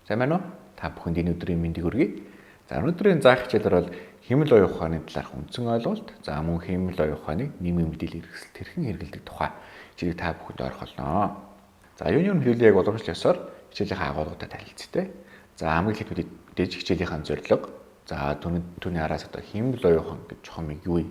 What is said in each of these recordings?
Сайн байна уу? Та бүхэнд энэ өдрийн мэндийг хүргэе. За өнөөдрийн заах хичээлээр бол хэмэл оюун ухааны талаарх үндсэн ойлголт, за мөн хэмэл оюун ухааны нийгмийн мэдээлэл хэрэгсэл хэрхэн хэрэглэдэг тухай хичээлийг та бүхэнд орох болно. За юуны хөвлөлийн яг уламжлал ёсоор хичээлийн агуулгуудаа танилцъя. За хамгийн ихэд мэдээж хичээлийнхэн зорилго. За түүний араас одоо хэмэл оюун ухаан гэж чухам юу вэ?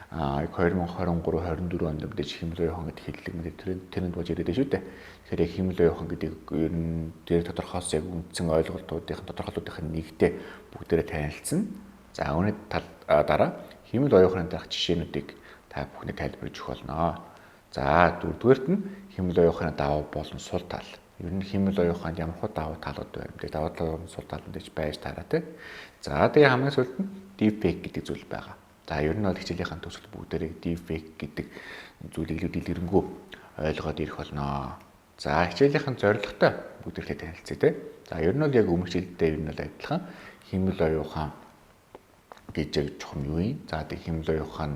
2023-24 онд мэдээж хэмэл оюун ухаан гэдэг хэллэг мэдээ тэрэнд бож ирээд шүү дээ. Тэгэхээр яг хэмэл оюун ухаан гэдэг ер нь дээр тодорхойлсон яг үндсэн ойлголтуудын тодорхойлолтын нэгтэй бүгдээрээ танилцсан. За үүний дараа хэмэл оюун ухааны дараах жишээнүүдийг та бүхэнд тайлбарлаж өгөх болно. За дөрөвдүгээрт нь хэмэл оюун ухааны давуу болон сул тал. Ер нь хэмэл оюун ухаанд ямар хөө давуу талууд байна. Тэгээд давуу талууд сул тал мэдээж байж таараа тий. За тэгээ хамгийн сүүлд нь deepfake гэдэг зүйл байгаа. За ер нь бол хичээлийнхэн төгсгөл бүгдээрээ deepfake гэдэг зүйлийг дэлгэрэнгүй ойлгоод ирэх болно. За хичээлийнхэн зорилготой бүгдээрээ танилцъя тий. За ер нь бол яг өмнөх хичээлдээ ер нь бол адилхан хэмэл оюун ухаан гэж яг чухам юу юм? За тэг хэмэл оюун ухаан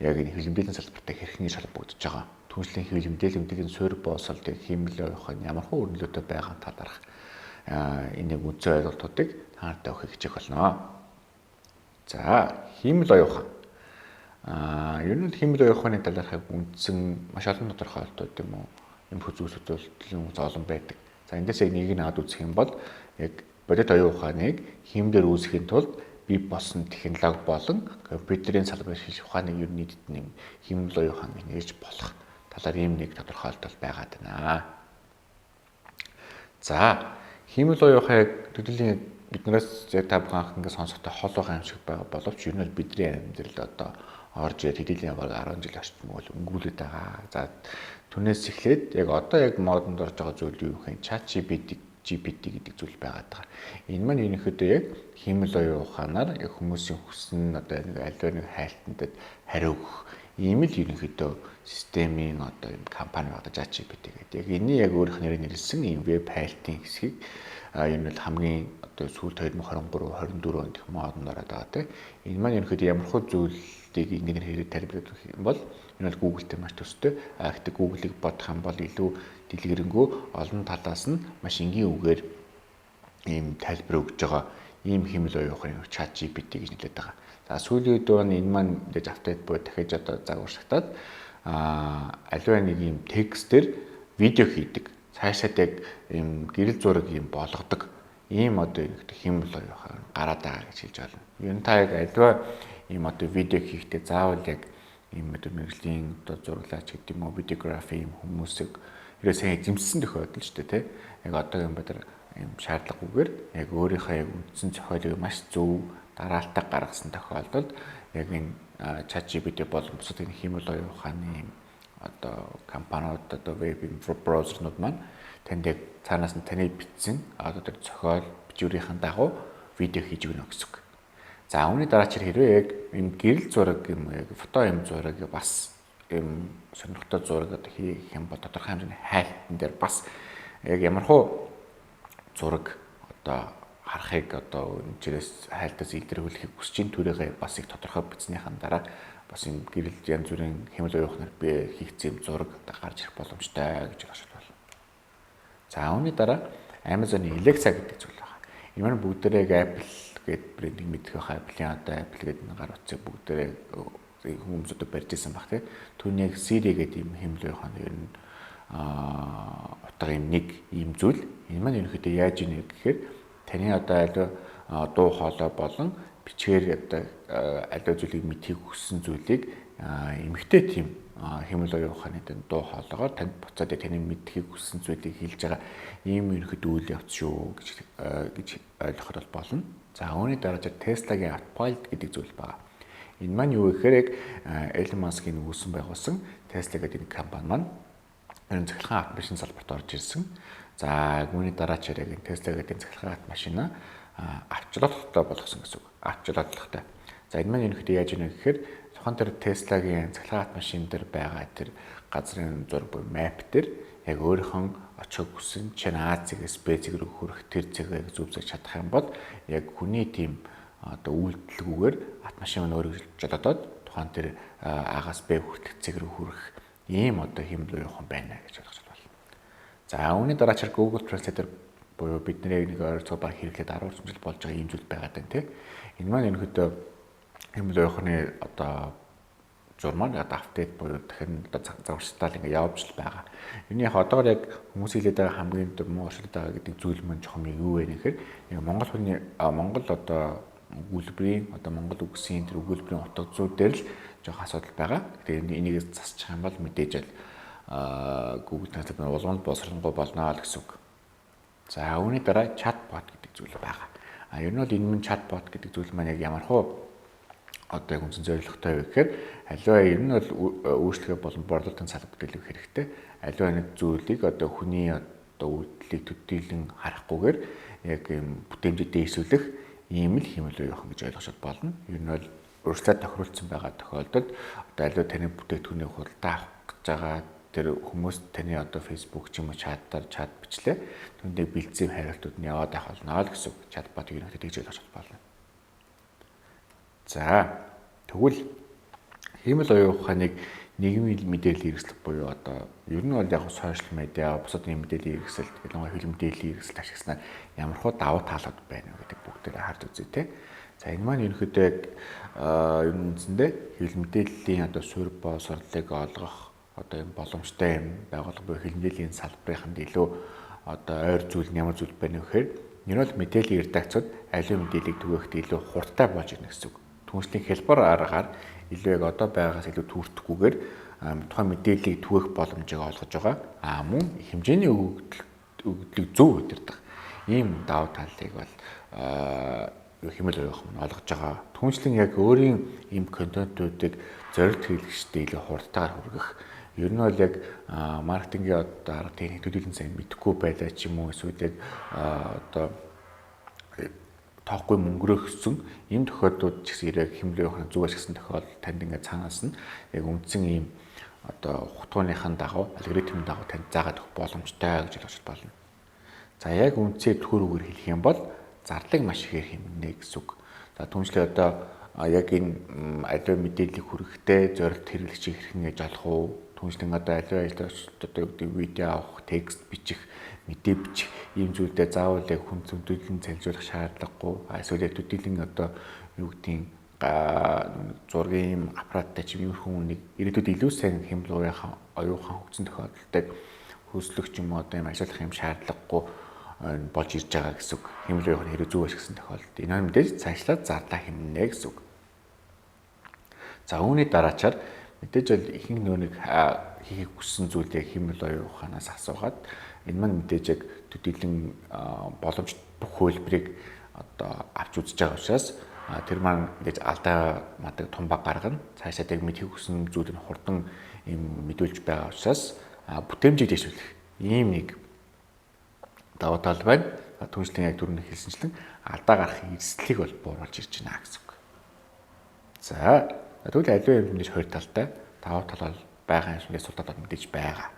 яг энэ хилэмдээлийн салбартай хэрхэн шалбагдж байгаа. Түүнчлэн хилэмдээлийн суурь боосолтыг хэмэл оюун ухаан ямар хөө өрнөлөөтэй байгаа талаарх энийг үндсэн ойлголтуудыг таантай өгөх хичээх болно. За хэмэл оюун ухаан. Ер нь хэмэл оюун ухааны талаарх үндсэн маш олон тодорхойлолтууд юм уу? Юм хүзүүсэлтүүл зоолон байдаг. За эндээс яг нэг нь аваад үзэх юм бол яг бодит оюун ухааныг хэмлэр үүсгэхийн тулд бий болсон технологи болон компьютерийн салбарын шинжилгээ ухааныг ер нь нийтэд нэм хэмэл оюун ухаан гэж нэрж болох талаар ийм нэг тодорхойлолт байгаад байна. За хэмэл оюун ухааг төдийлөн биднээс яг та бүхэн анх сонсохдоо хол байгаа юм шиг байгаа боловч ер нь бидний амьдралд одоо орж ирээд хэдийгээр бараг 10 жил орчим бол өнгөрүүлээд байгаа. За түүнээс эхлээд яг одоо яг модонд орж байгаа зүйл юу вэ? GPT гэдэг зүйл байгаад байгаа. Энэ маань ерөнхийдөө яг хэмэл оюун ухаанаар яг хүмүүсийн хүссэн одоо нэг альва нэг хайлтандад хариу өгөх ийм л ерөнхийдөө системийн одоо юм компани байгаа ChatGPT гэдэг. Яг энэ яг өөрийнх нь нэрлсэн ийм веб хайлтын хэсгийг энэ бол хамгийн одоо сүүлд 2023-24 онд их модонд ороод байгаа тийм. Энэ маань ерөнхийдөө ямар хөө зүйлийг энийг хэрэг тайлбарлах юм бол энэ бол Google-тэй маш төстэй. Гэхдээ Google-ыг бодох юм бол илүү дэлгэрэнгүй олон талаас нь маш энгийн үгээр ийм тайлбар өгж байгаа ийм хэмэл оюун ухааны ChatGPT гэж нэрлэдэг байгаа. За сүүлийн үед энэ маань мэдээж апдейт буюу дахиж одоо загваршигтаад аливаа нэг ийм текстээр видео хийдэг. Цаашаад яг ийм гэрэл зураг ийм болгодог. Ийм одоо хэмэл оюун ухаан гараад байгаа гэж хэлж байна. Ер нь та яг аливаа ийм одоо видео хийхдээ заавал яг ийм одоо мэргэжлийн одоо зураглаач гэдэг юм уу видеографи ийм хүмүүсийг ерөөсөө сайн эзэмссэн тохиолдол шүү дээ тий. Яг одоо юм бодор ийм шаардлагагүйгээр яг өөрийнхөө яг үндсэн зохиолыг маш зөв дараалтаа гаргасан тохиолдолд яг энэ ChatGPT болон бусад энэ хэмэл оюун ухааны одоо компаниуд одоо веб браузернууд маань танд яг цаанаас нь таны бичсэн одоо тэр зохиол бичвэрийн дагуу видео хийж өгнө гэсэн үг. За үүний дараа чи хэрвээ яг юм гэрэл зураг юм яг фото юм зураг бас юм сонирхолтой зураг одоо хийх юм бол тодорхой хэмжээний хайлтан дээр бас яг ямархуу зураг одоо харахыг одоо энэчээс хайлтаас илэрхийлэхийг хүсэж ин түрээгээ бас их тодорхой бичснийхэн дараа бас юм гэрэл янз бүрийн хэмэл оюун ухаанаар би хийгдсэн зураг одоо гарч ирэх боломжтой гэж хэлж байна. За үүний дараа Amazon-ы Alexa гэдэг зүйл байна. Энэ маань бүгдээрээ Apple гэдэг брендийг мэдэх байх. Apple-ийн одоо Apple гэдэг нэг гар утсыг бүгдээрээ хүмүүс одоо барьж исэн баг тийм. Түүний яг Siri гэдэг юм хэмэл оюун ухааны ер нь утга юм нэг ийм зүйл. Энэ маань ерөнхийдөө яаж ийнэ гэхээр таны одоо аливаа дуу хоолой болон бичгээр одоо аливаа зүйлийг мэдхийг хүссэн зүйлийг эмгтэй тийм хэмэл оюун ухааны дуу хоолойгоор танд буцаад таны мэдхийг хүссэн зүйлийг хэлж байгаа ийм ерөнхийдөө үйл явц шүү гэж ойлгоход болно. За үүний дараа Tesla-гийн Autopilot гэдэг зүйл байгаа. Энэ маань юу гэхээр яг Elon Musk-ийн үүсгэн байгуулсан Tesla гэдэг компани маань энэ цахилгаан автомашин салбарт орж ирсэн. За үүний дараа ч яг Tesla гэдэг цахилгаан автомашина авчлалтай болгосон гэсэн үг. Авчлалтай. За энэ маань ерөнхийдөө яаж ийнэ гэхээр тухайн тэр Tesla-гийн цахилгаан автомашин дээр байгаа тэр газрын зураг буюу map дээр яг өөрийнхөө очих хүсэн чинь Азигээс Б-зэг рүү хүрэх тэр зэгийг зүвзэж чадах юм бол яг хүний тийм одоо үйлдэлгүйгээр автомашин нь өөрөөр жолоодод тухайн тэр А-гаас Б хүртэлх зэг рүү хүрэх ийм одоо хэмэл оюун ухаан байна гэж ойлгож байна. За үүний дараа Google Translate буюу бидний нэг ойролцоогоор баг хэрэглээд 10 орчим жил болж байгаа юм зүйл байгаад байна тийм. Энэ маань ерөнхийдөө хэмэл ойхны одоо журмаар апдейт буюу дахин одоо загварчтал ингээ явж л байгаа. Юуны яг одоогор яг хүмүүс хэлээд байгаа хамгийн муу оршилд байгаа гэдэг зүйл маань жоохон юу вэ гэхээр Монгол хүний Монгол одоо өгүүлбэрийн одоо Монгол үгсийн тэр өгүүлбэрийн утга зүйдээр л жоохон асуудал байгаа. Тэгэхээр энийг засчих юм бол мэдээж л Google Translate болгонд боловсруулахгүй болно л гэсэн үг. За үүний дараа chatbot гэдэг зүйл байгаа. Ер нь бол энэ chatbot гэдэг зүйл маань яг ямархуу одоо яг үнэн зорилготой вэ гэхээр аливаа ер нь бол өөрчлөгөө болон борлуулалтын салбарт илүү хэрэгтэй. Аливаа нэг зүйлийг одоо хүний одоо үйлдэлийг төдийлөн харахгүйгээр яг юм бүтээмжийг дээшүүлэх ийм л хэмэл рүү явах гэж ойлгож болно. Ер нь бол өөрчлөлт тохируулсан байгаа тохиолдолд одоо аливаа таны бүтээгдэхүүнийг худалдаа авах гэж байгаа тэр хүмүүс таны одоо Facebook ч юм уу чатаар чат бичлээ. Түүндээ бэлдсэн хариултууд нь яваад авах болно л гэсэн үг. Чатбот юу нэгтэй тэгж ойлгож болно. За тэгвэл хэмэл оюун ухааныг нийгмийн мэдээллийн хэрэгсэл буюу одоо ер нь бол яг сошиал медиа, бусад нийгмийн мэдээллийн хэрэгсэл, ялангуяа хэл мэдээллийн хэрэгсэл ашигласнаар ямархуу давуу талууд байна гэдэг бүгдээр харж үзье те. За энэ маань ерөнхийдөө яг ер нь үндсэндээ хэл мэдээллийн одоо суурь боловсролыг олгох одоо юм боломжтой юм байгууллага буюу хэл мэдээллийн салбарыханд илүү одоо ойр зүйл нь ямар зүйл байна вэ гэхээр ер нь бол мэдээллийн редакцууд аливаа мэдээллийг түгээхэд илүү хурдтай болж ирнэ гэсэн үг. Түншлэх хэлбэр аргаар илүү яг одоо байгаагаас илүү түүртэхгүйгээр тухайн мэдээллийг түгэх боломжийг олгож байгаа. Мөн хэмжээний өгөгдлийг зөв удирдах ийм давуу талыг бол хэмэл оюун ухаан олгож байгаа. Түншлэн яг өөрийн ийм контентуудыг зорилт хэрэглэгчдэд илүү хурдтайгаар хүргэх. Ер нь бол яг маркетингийн одоо арга техник төдийлөн сайн мэдэхгүй байлаа ч юм уу эсвэл яг одоо тоохгүй мөнгөрөхсөн ийм тохиолдлууд ч гэсэн яг хэмэл оюун ухааны зүг ашигласан тохиолдолд танд ингээд цаанаас нь яг үндсэн ийм одоо хутгууныхын дагуу алгоритмын дагуу танд заагаад өгөх боломжтой гэж ойлгож байна. За яг үндсээ төхөөрөөр хэлэх юм бол зардлыг маш ихээр хэмнэ гэсэн үг. За түншлээ одоо яг энэ аливаа мэдээллийг хүргэхдээ зорилт хэрэглэгчийг хэрхэн яаж олох уу? Түншлэн одоо аливаа одоо видео авах, текст бичих, мэдээ бичих ийм зүйлдээ заавал яг хүн төдийлөн цалжуулах шаардлагагүй. Эсвэл яг төдийлөн одоо юу гэдгийг зургийн аппараттай ч юм хүн нэг ирээдүйд илүү сайн хэмэл оюун ухаан хөгжсөн тохиолдолд хөслөх ч юм уу одоо юм ажиллах юм шаардлагагүй болж ирж байгаа гэсэн үг. Хэмэл оюун ухааны хэрэг зөв ашигласан тохиолдолд энэ мэдээж цаашлаад зарлаа хэмнэ гэсэн үг. За үүний дараачаар мэдээж бол ихэнх нөөник хийх хүссэн зүйлийг хэмэл оюун ухаанаас асуугаад энэ маань мэдээж яг төдийлөн боломж бүх хөлбөрийг одоо авч үзэж байгаа учраас тэр маань ингэж алдаа мадаг тун баг гаргана. Цаашаа яг мэдхийг хүссэн зүйлийг хурдан юм мэдүүлж байгаа учраас бүтээмжийг дэвшүүлэх ийм нэг давуу тал байна. Түншлэн яг түрүүний хэлсэнчлэн алдаа гарах эрсдлийг бол бууруулж ирж байна гэсэн үг. За тэгвэл аливаа юм мэдээж хоёр талтай давуу тал бол байгаа юм шиг судалаад мэдээж байгаа.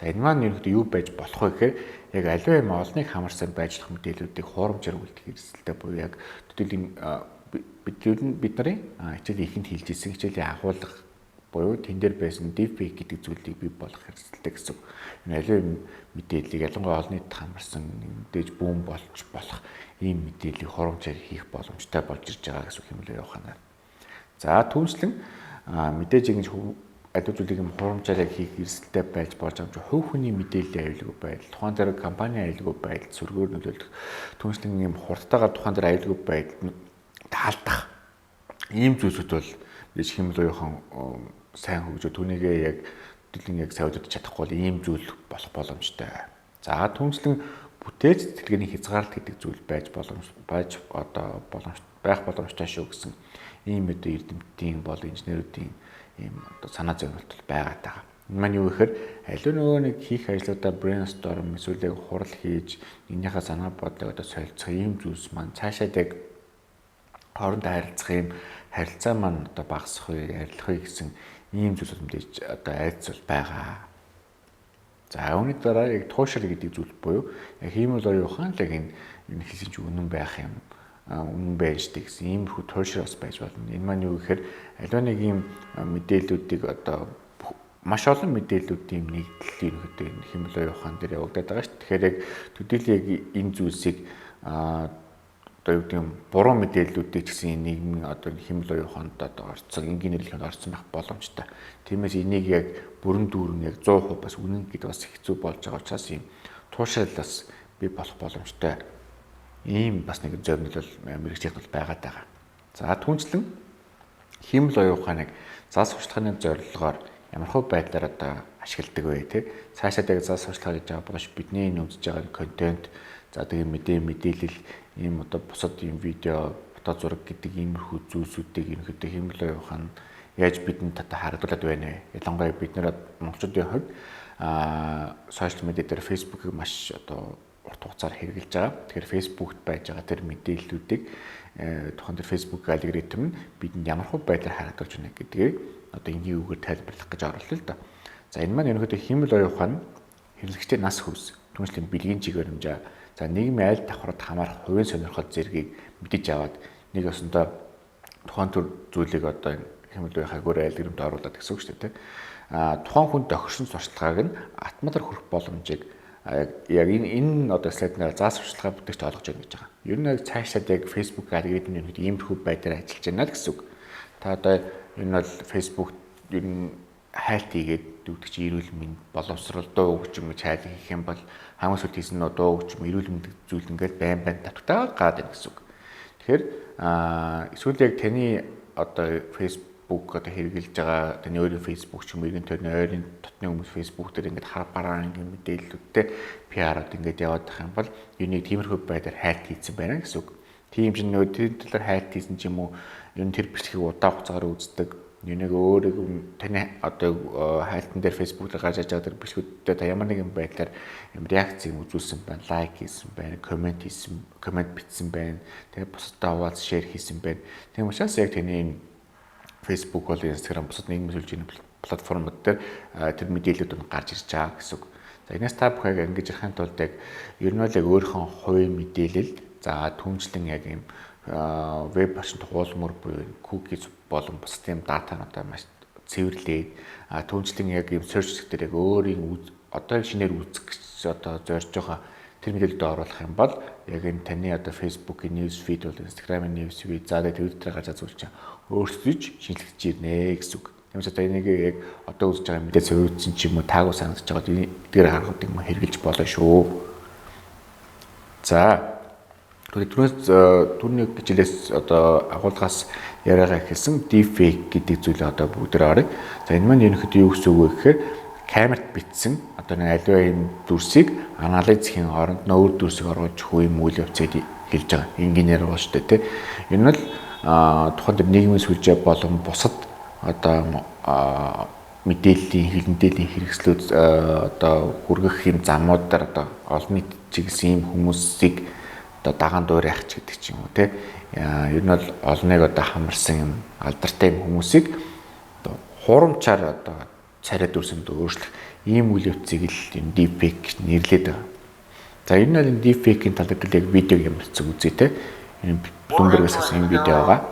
За энэ маань ерөнхийдөө юу байж болох вэ гэхээр яг аливаа юм олныг хамарсан байжлах мэдээллүүдийг хуурамчаар үлдэх эрсдэлтэй буюу яг төдийлөн бид нарын хичээлийн ихэнд хэлж ирсэн хичээлийн агуулга буюу тэн дээр байсан deepfake гэдэг зүйлийг бий болгох эрсдэлтэй гэсэн. Энэ аливаа мэдээллийг ялангуяа олныг хамарсан мэдээж бүүн болж болох ийм мэдээллийг хуурамчаар хийх боломжтой болж ирж байгаа гэсэн хэмэл оюун ухаанаар. За түүнчлэн мэдээж ингэж аливаа зүйлийг юм хуурамчаар хийх эрсдэлтэй байж болж байгаа юм чи хувь хүний мэдээллийн аюулгүй байдал, тухайн дээр компани аюулгүй байдал, сөргөөр нөлөөлөх түүнчлэн юм хурдтайгаар тухайн дээр аюулгүй байдал таалдах ийм зүйлсүүд бол мэдээж хэмэл оюун ухаан сайн хөгжөө түүнийгээ яг төлөвлөн яг сайн удирдах чадахгүй бол ийм зүйл болох боломжтой. За түүнчлэн бүтээж сэтгэлгээний хязгаарлалт гэдэг зүйл байх боломжтой шүү гэсэн ийм одоо эрдэмтдийн бол инженеруудын ийм одоо санаа зовнилт байгаад байгаа. Энэ маань юу гэхээр аливаа нөгөө нэг хийх ажлуудаа brainstorm эсвэл яг хурал хийж энийхээ санаа бодлыг одоо солилцох ийм зүйлс маань цаашаа яг хоорондоо харилцах юм харилцаа маань одоо багасхыг арилгахыг гэсэн ийм зүйлс мэдээж одоо айц бол байгаа. За үүний дараа яг туушрал гэдэг зүйл буюу яг хэмэл оюун ухаан л яг энэ хэлсэн чинь үнэн байх юм үнэн байж дээ гэсэн иймэрхүү туушрал бас байж болно. Энэ маань юу гэхээр аливаа нэг ийм мэдээллүүдийг одоо маш олон мэдээллүүдийн нэгдэл ерөнхийдөө энэ хэмжээ ухаан дээр явагдаад байгаа шүү. Тэгэхээр яг төдийлийг энэ зүйлсийг одоо юу гэдэг юм буруу мэдээллүүдийг ч гэсэн нийгмийн одоо хэмжээ ухаанд одоо орцсон энгийн нэрлэгэнд орцсон байх боломжтой. Тиймээс энийг яг бүрэн дүүрэн яг 100% бас үнэн гэдээ бас хэцүү болж байгаа учраас ийм туушаал бас бий болох боломжтой. Ийм бас нэг зөвнөл мэрэгчлэлд бол байгаад байгаа. За түүнчлэн хэмжээ оюун ухааныг зас сурталчилгааны зорилгоор ямар хөө байдлаар одоо ашигладаг вэ те цаашаа яг зас сурталчилгаа гэж байгаа болооч бидний үзэж байгаа контент за тэгээ мэдээлэл ийм одоо бусад ийм видео фото зураг гэдэг иймэрхүү зүйлсүүдийг ерөнхийдөө хэмжээ оюун ухаан яаж бидэнд одоо харагдуулад байна вэ? Ялангуяа бид нэр монголчуудын хувьд сошиал медиа дээр фэйсбүүкийг маш одоо урт хугацаар хэрэгжилж байгаа. Тэгэхээр фэйсбүүкт байж байгаа тэр мэдээллүүдийг тухайн тэр фэйсбүүк алгоритм нь бидэнд ямар хөө байдлаар харагдуулж байна гэдгийг одоо энгийн үгээр тайлбарлах гэж оруулаа л да. За энэ маань ерөнхийдөө хэмжээ оюун ухаан хэрэглэгчдийн нас хөвс, түүнчлэн бэлгийн чиг баримжаа, за нийгмийн аль давхрад хамаарах хувийн сонирхол зэргийг мэдэж аваад нэг өсөндөө тухайн төр зүйлийг одоо хэмжээ оюун хаагуур алгоритмд оруулаад гэсэн үг шүү дээ. Тухайн хүн тохирсон сурталчилгааг нь автоматар хүрэх боломжийг яг энэ одоо слайднаар заас сурталчилгаа бүтээгч ойлгож байна гэж байгаа. Ер нь яг цаашаад яг Facebook алгоритм нь иймэрхүү байдлаар ажиллаж байна л гэсэн үг. Та одоо энэ бол Facebook ер нь хайлт хийгээд дүүдэг чи эрүүл мэнд боловсрол дуу өгч юм гэж хайл хийх юм бол хамгийн сүүлд хийсэн нь дуу өгч юм эрүүл мэнд зүйл ингээд байн татвартай гаад байна гэсэн үг. Тэгэхээр эсвэл яг таны одоо Facebook одоо хэрэгжилж байгаа таны өөрийн Facebook ч юм уу таны ойрын дотны хүмүүс Facebook дээр ингээд хар бараа ингээд мэдээллүүдтэй PR-ууд ингээд яваад байх юм бол юунийг тиймэрхүү байдлаар хайлт хийсэн байна гэсэн үг. Тийм ч нөө тэр талаар хайлт хийсэн ч юм уу энэ тэр бичлэгийг удаан хугацаагаар үздэг. Юуныг өөрөө таны одоо хайлтан дээр Facebook дээр гарч иж байгаа тэр бичлэгүүдтэй та ямар нэгэн байдлаар реакц үзүүлсэн байна, лайк хийсэн байна, комент бичсэн байна. Тэгээ бусдаа хуваалц шеэр хийсэн байна. Тийм учраас яг таны Facebook бол Instagram бусад нийгмийн сүлжээний платформуд дээр тэр мэдээлэлүүд нь гарч ирж байгаа гэсэн үг. За энэс та бүхэнд ингэж ярихын тулд яг ер нь л яг өөрийнхөө хувийн мэдээлэл за түнчлэн яг юм веб орчинд хуулмар буюу cookies болон бусад юм датануудаа маш цэвэрлээд түнчлэн яг юм search дээр яг өөрийн одоо шинээр үзэх гэж одоо зорж байгаа тэр мэдээлэлд оруулах юм бол яг энэ таны одоо Facebook-ийн news feed бол Instagram-ийн news feed за Twitter-ээр гарч үзүүл чинь өөрсдөж шинжлэхэж ирнэ гэсэн үг. Тэгмээс одоо энийг яг одоо үзэж байгаа мэдээ зөвлөсөн ч юм уу таагүй санагдаж байгаа эдгээр харгууд юм хэрэгжилж болно шүү. За түрүүний хичээлээс одоо агуулгаас яриагаа эхэлсэн deepfake гэдэг зүйлээ одоо бүгдээр орё. За энэ маань ерөнхийдөө юу гэсэн үг вэ гэхээр камерт битсэн одоо нэг аливаа юм дүрсийг анализ хийхин оронд нөөр дүрсийг оруулж хүү юм үйл явцыг хэлж байгаа. Инженеэр бол шүү дээ, тэ. Энэ нь тухайн дээр нийгмийн сүлжээ болон бусад одоо мэдээллийн хэлмдээлийн хэрэгслүүд одоо хүргэх юм замуудаар одоо олон нийт чиглэсэн юм хүмүүсийг одоо дагаан дуурайх ч гэдэг ч юм уу те ер нь бол олныг одоо хамарсан юм алдартай юм хүмүүсийг одоо хурамчаар одоо царай дүрсэнд өөрчлөх ийм үйл явцыг л юм deepfake нэрлэдэг байгаа. За ер нь бол энэ deepfake-ийн талаар яг видеог ямарчсан үзье те. Энэ Bloomberg-ээс авсан видео байгаа.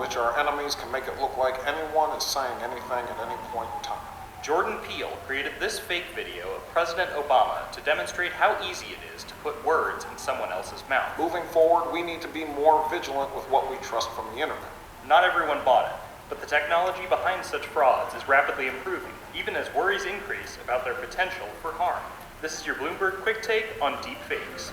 Jordan Peele created this fake video of President Obama to demonstrate how easy it is to put words in someone else's mouth. Moving forward, we need to be more vigilant with what we trust from the internet. Not everyone bought it, but the technology behind such frauds is rapidly improving, even as worries increase about their potential for harm. This is your Bloomberg Quick Take on deepfakes.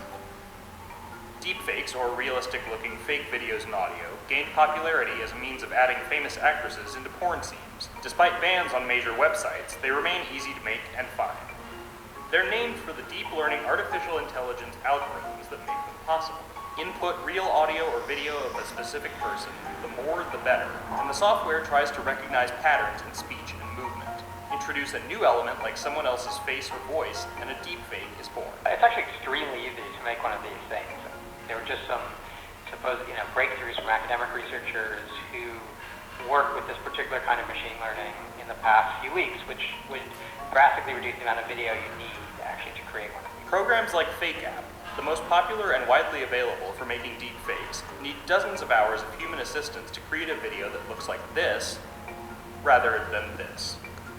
Deepfakes, or realistic-looking fake videos and audio, gained popularity as a means of adding famous actresses into porn scenes. Despite bans on major websites, they remain easy to make and find. They're named for the deep learning artificial intelligence algorithms that make them possible. Input real audio or video of a specific person, the more the better, and the software tries to recognize patterns in speech and movement. Introduce a new element like someone else's face or voice, and a deepfake is born. It's actually extremely easy to make one of these things. There were just some supposed, breakthroughs from academic researchers who worked with this particular kind of machine learning in the past few weeks, which would drastically reduce the amount of video you need actually to create one of these. Programs like FakeApp, the most popular and widely available for making deep fakes, need dozens of hours of human assistance to create a video that looks like this rather than this.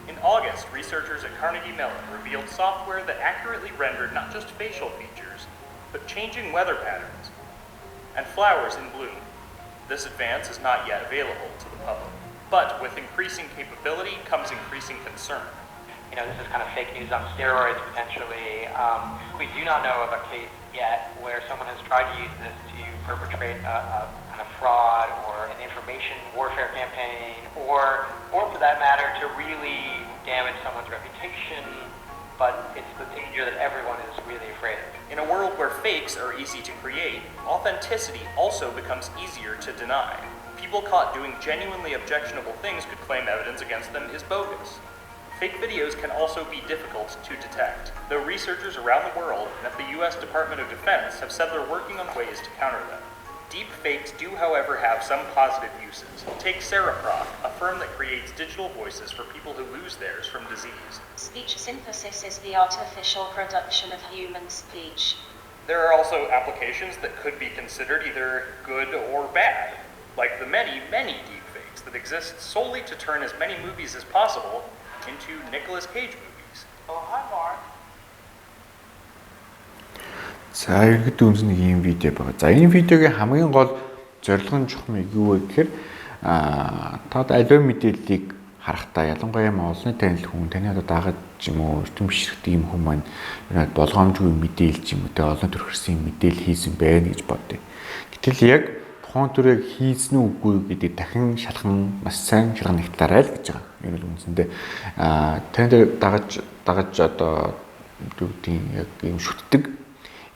In August, researchers at Carnegie Mellon revealed software that accurately rendered not just facial features, but changing weather patterns and flowers in bloom. This advance is not yet available to the public. But with increasing capability comes increasing concern. You know, this is kind of fake news on steroids potentially. We do not know of a case yet where someone has tried to use this to perpetrate a kind of fraud or an information warfare campaign, or for that matter, to really damage someone's reputation. But it's the danger that everyone is really afraid of. In a world where fakes are easy to create, authenticity also becomes easier to deny. People caught doing genuinely objectionable things could claim evidence against them is bogus. Fake videos can also be difficult to detect, though researchers around the world and at the US Department of Defense have said they're working on ways to counter them. Deep fakes do, however, have some positive uses. Take Cereproc, a firm that creates digital voices for people who lose theirs from disease. Speech synthesis is the artificial production of human speech. There are also applications that could be considered either good or bad, like the many, many deepfakes that exist solely to turn as many movies as possible into Nicolas Cage movies. Oh, hi, Mark. За иргэд үнэн нэг юм видео байгаа. За энэ видеогийн хамгийн гол зорилго нь чухам юу вэ гэхээр таад аливаа мэдээллийг харахтаа ялангуяа олонний танил хүн таны одоо дагаад юм уу эрдэм бишрэгтэй юм хүн маань болгоомжгүй мэдээлж юм уу тэ олон төрхөрсөн мэдээлэл хийсэн байна гэж бодъё. Гэтэл яг тухайн төрөйг хийсэн үгүй гэдэг дахин шалхан маш сайн шалган нэгтлаарай л гэж байгаа. Энэ л үндсэндээ танд дагаж одоо бүгдийн яг юм шүтдэг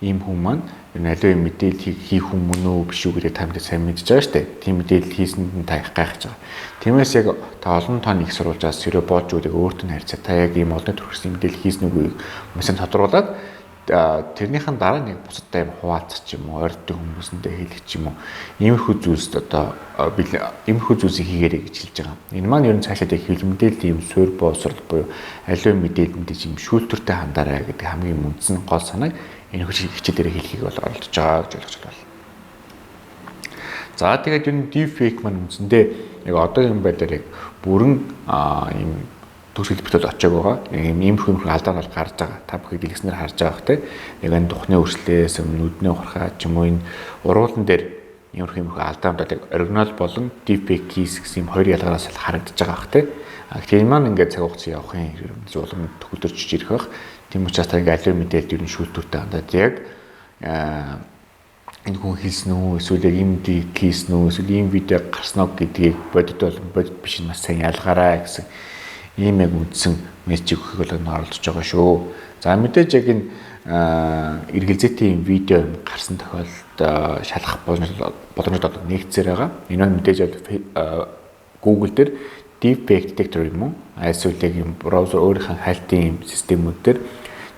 ийм хүн маань аливаа мэдээлэл хийх хүн мөн үү биш үү гэдэг та мэдээ сайн мэдж байгаа шүү дээ. Тийм мэдээлэл хийсэнд нь та их гайхаж байгаа. Тиймээс яг та олон тоон их сурвалжаас сөрөө боож үүдэг өөртөө нь харьцаа та яг ийм олон төрхсөн мэдээлэл хийсэн үгүй юмсан тодруулаад тэрнийхэн дараа нэг бусадтай юм хуваалцах юм уу, ойртын хүмүүсэндээ хэлэх юм уу. Иймэрхүү зүйлс одоо иймэрхүү зүйлсийг хийгээрэй гэж хэлж байгаа. Энэ маань ер нь цаашаа их мэдээлэл ийм суурь боосрол буюу аливаа мэдээлэлд ийм шүүлтүртэй хандаарай гэдэг хамгийн үндсэн гол санааг энэ хичээлээр хэлхийг бол оролдож байгаа гэж ойлгож байна. За тэгээд энэ deepfake маань үндсэндээ яг одоогийн байдлаар яг бүрэн ийм төгс хэлбэрт очиаг байгаа. Ийм хэмхүү алдаа бол гарч байгаа. Та бүхий дэлгэснээр харж байгаа бах те. Яг энэ тухны өршлөөс нүдний ухрахаа ч юм уу энэ уруулан дээр иймэрхүү алдаанд бол яг оригинал болон deepfake keys гэсэн юм хоёр ялгаараас л харагдаж байгаа бах те. Тэгэхээр энэ маань ингээд цаг хугацаа явахын хэрэгэмж улам төгөлдөрч ирэх бах. Тийм учраас та ингээд аливаа мэдээлэл ер нь шүүлтүүртэй хандаад яг энэ хүн хэлсэн үү эсвэл яг юм хийсэн үү эсвэл ийм видео гарснаа гэдгийг бодит болон бодит биш нь маш сайн ялгаарай гэсэн ийм яг үндсэн мессеж өгөхийг бол оролдож байгаа шүү. За мэдээж яг энэ эргэлзээтэй юм видео гарсан тохиолдолд шалгах боломжтой нэгцээр байгаа. Энэ нь мэдээж Google дээр deepfake detector юм уу? Эсвэл яг юм браузер өөрийнхөө хайлтын юм системүүд дээр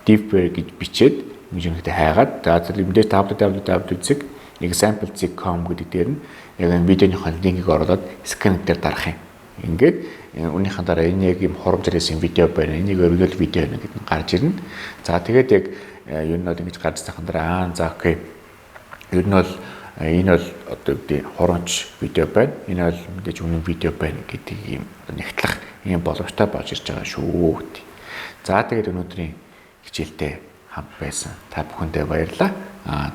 deepfake гэж бичээд мэдээлэлтэй хайгаад за мэдээж www.example.com гэдэг дээр нь яг энэ видеоныхоо линкийг оруулаад сканер дээр дарах юм. Ингээд үүнийхэн дараа энэ яг юм хурамжаар хийсэн видео байна. Энийг original видео нэг гэдэг нь гарч ирнэ. За тэгээд яг ер нь бол ингэж гарч сайхан дараа за окей. Ер нь бол энэ бол одоо үгүй хурамч видео байна. Энэ бол мэдээж үнэн видео байна гэдэг юм нэгтлэх юм боломжтой болж ирж байгаа шүү. За тэгээд өнөөдрийн хичээлдээ хамт байсан та бүхэндээ баярлалаа.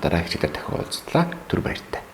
Дараагийн хичээлээр дахин уулзлаа. Түр баяртай.